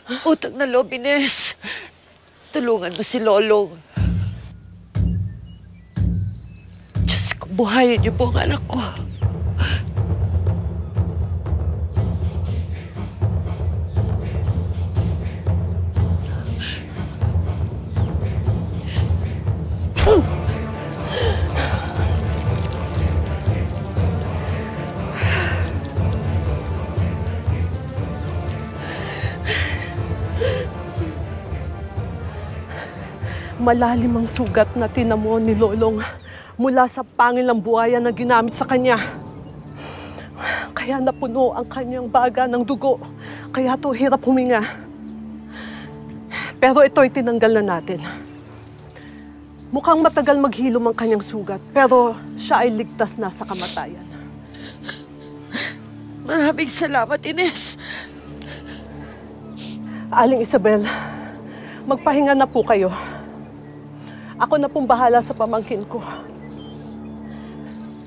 Utang na loob, Ines. Tulungan mo si Lolong. Diyos ko, buhayin niyo po ang anak ko. Malalim ang sugat na tinamo ni Lolong mula sa pangil ng buhaya na ginamit sa kanya. Kaya napuno ang kanyang baga ng dugo. Kaya to hirap huminga. Pero ito'y tinanggal na natin. Mukhang matagal maghilom ang kanyang sugat, pero siya ay ligtas na sa kamatayan. Maraming salamat, Ines. Aling Isabel, magpahinga na po kayo. Ako na pong bahala sa pamangkin ko.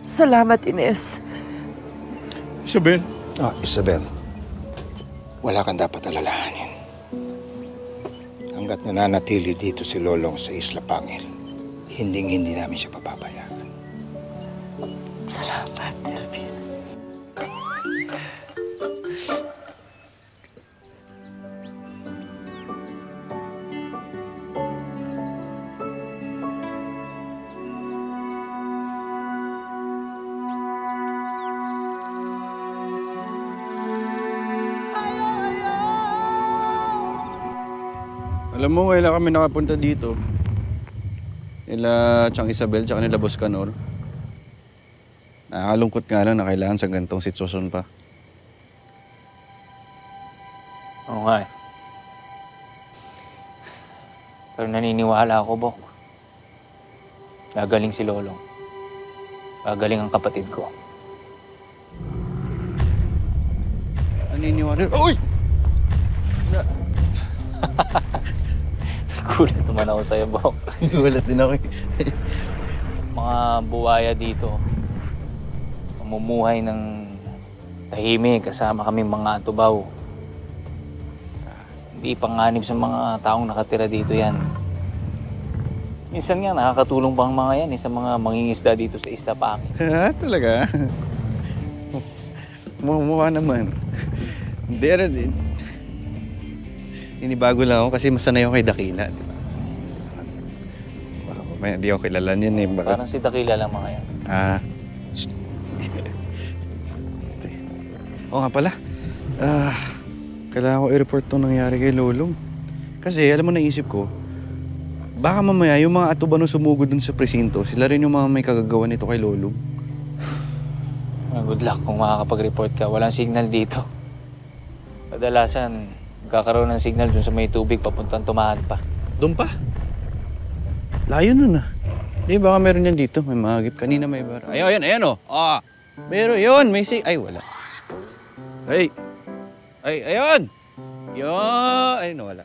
Salamat, Ines. Isabel. Isabel. Wala kang dapat alalahanin. Hanggat nananatili dito si Lolong sa Isla Pangil, hinding-hindi namin siya papapayagan. Salamat, Elvin. Alam mo, kailan kami nakapunta dito? Nila Chang Isabel tsaka nila Boss Canor. Nakakalungkot nga lang na kailangan sa ganitong sitwasyon pa. Oo nga eh. Pero naniniwala ako, Bok. Gagaling si Lolong. Gagaling ang kapatid ko. Naniniwala? Uy! Gulat naman ako sa'yo, Bok. Gulat din ako. Mga buwaya dito, mamumuhay ng tahimik kasama kaming mga atubaw. Hindi panganib sa mga taong nakatira dito yan. Minsan nga, nakakatulong pa ang mga yan sa mga mangingisda dito sa Isla Pangil. Ha? Talaga? Mukha naman. Hindi, inibago lang ako kasi masanay ako kay Dakila, di ba? May hindi ako kilala niyan eh. Baka... Parang si Dakila lang mga yan. Oo nga pala. Kailangan ko i-report itong nangyari kay Lolong. Kasi alam mo, naisip ko, baka mamaya yung mga atubano sumugod dun sa presinto, sila rin yung mga may kagagawa nito kay Lolong. Good luck kung makakapag-report ka. Walang signal dito. Kadalasan, magkakaroon ng signal dun sa may tubig papuntang Tumahan pa. Doon pa? Layo nun ah. Di, baka meron yan dito. May mahagip. Kanina may bar. Ayan oh. Meron yun. May ay, wala. Ay, ayun! Yun! Ay, nawala.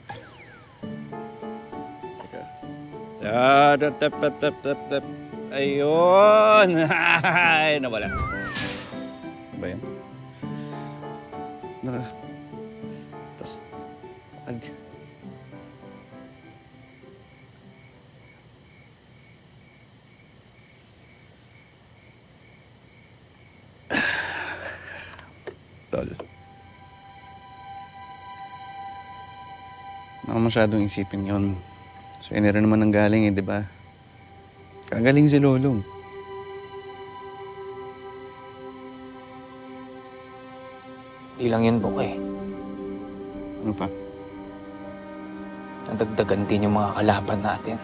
Teka. Ayun! Ay, nawala. Ano ba yan? Tapos, Tol. Baka masyadong isipin yun. So, yun rin naman ang galing di ba? Kagaling si Lolong. Di lang yun, Bok eh. Ano pa? Nadagdagan din yung mga kalaban natin.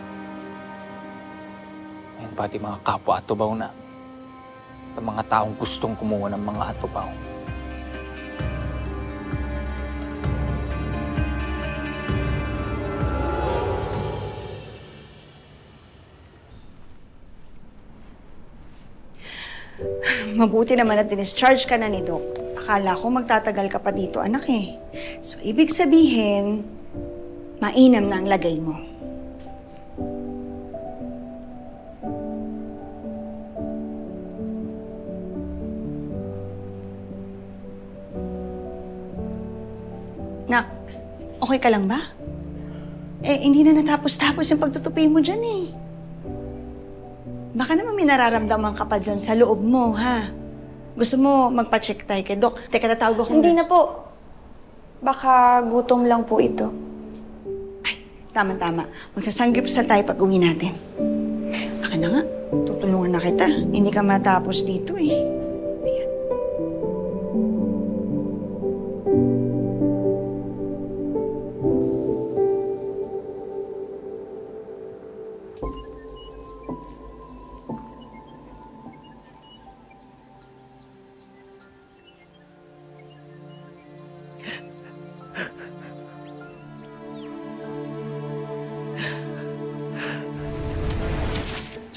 Ayan, pati mga kapwa atubaw na. At mga taong gustong kumuha ng mga atubaw. Mabuti naman at discharge ka na ni Doc. Akala ko magtatagal ka pa dito, anak eh. So, ibig sabihin, mainam na ang lagay mo. Nak, Okay ka lang ba? Hindi na natapos-tapos yung pagtutupi mo dyan eh. Baka naman may nararamdaman ka pa dyan sa loob mo, ha? Gusto mo magpa-check tayo kay Doc? Teka, tatawag ako. Hindi na po. Baka gutom lang po ito. Ay, tama-tama. Magsasanggipsal tayo pag uwi natin. Baka na nga, tutulungan na kita. Hindi ka matapos dito eh.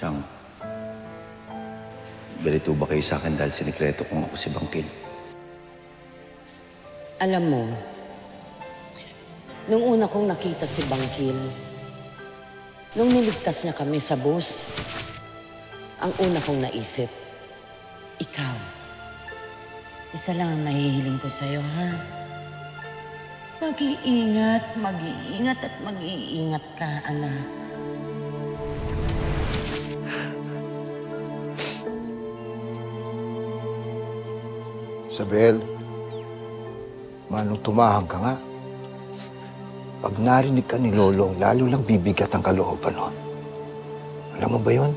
Chang, ganito ba kayo sa akin dahil sinikreto kong ako si Bangkil? Alam mo, nung una kong nakita si Bangkil, nung niligtas niya kami sa bus, ang una kong naisip, ikaw. Isa lang ang nahihiling ko sa'yo, ha? Mag-iingat, mag-iingat at mag-iingat ka, anak. Isabel, manong tumahang ka nga. Pag narinig ka ni Lolong, lalo lang bibigat ang kalooban nun. Alam mo ba yun?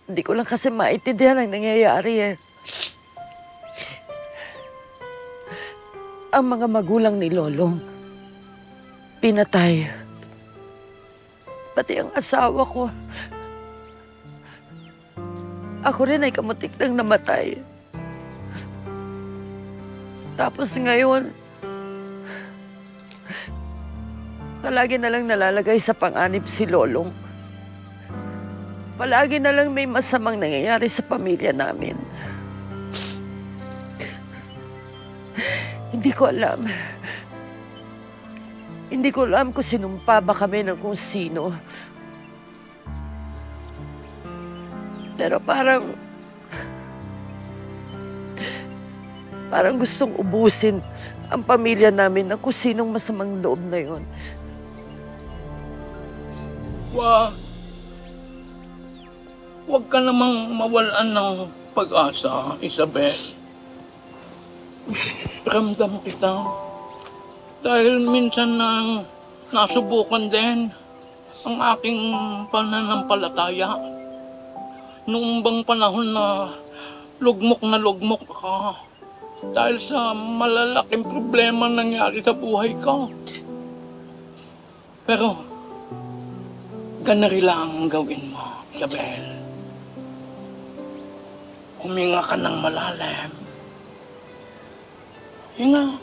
Hindi ko lang kasi maintindihan ang nangyayari eh. Ang mga magulang ni Lolong, pinatay. Pati ang asawa ko. Ako rin ay kamutik nang namatay. Tapos ngayon, palagi na lang nalalagay sa panganib si Lolong. Palagi na lang may masamang nangyayari sa pamilya namin. Hindi ko alam. Hindi ko alam kung sinumpa ba kami ng kung sino. Pero parang gustong ubusin ang pamilya namin ng kung sinong masamang loob na yon. Huwag ka namang mawalan ng pag-asa, Isabel. Ramdam kita. Dahil minsan nang nasubukan din ang aking pananampalataya. Noong bang panahon na lugmok ka dahil sa malalaking problema nangyari sa buhay ko. Pero, ganari lang ang gawin mo, Isabel. Huminga ka ng malalim. Hinga.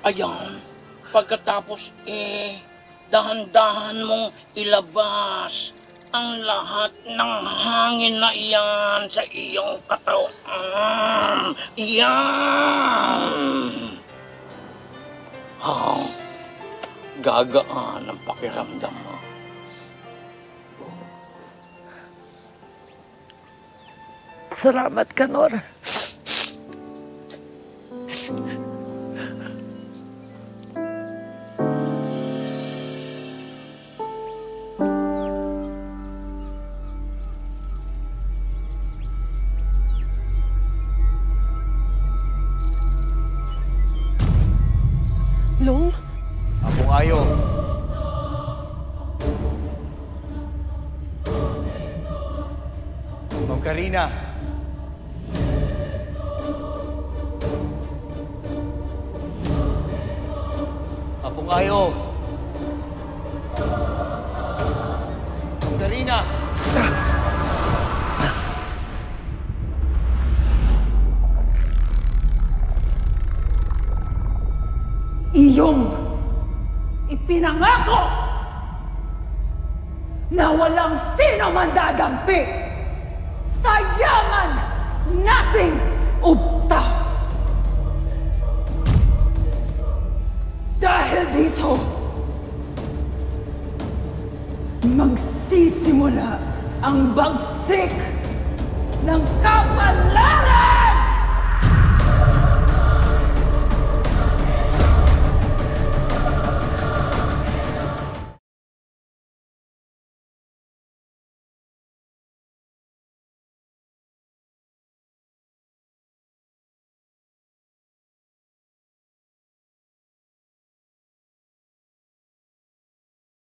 Ayan. Pagkatapos, dahan-dahan mong ilabas ang lahat ng hangin na iyan sa iyong katawan. Iyan! Gagaan ang pakiramdam mo. Salamat ka, Nora. Long? Apong Ayo. Ma'am Karina. Apong Ayo. Ma'am Karina. Iyong ipinangako na walang sino man dadampi sa yaman nating ubta. Dahil dito, magsisimula ang bagsik ng kapalaran!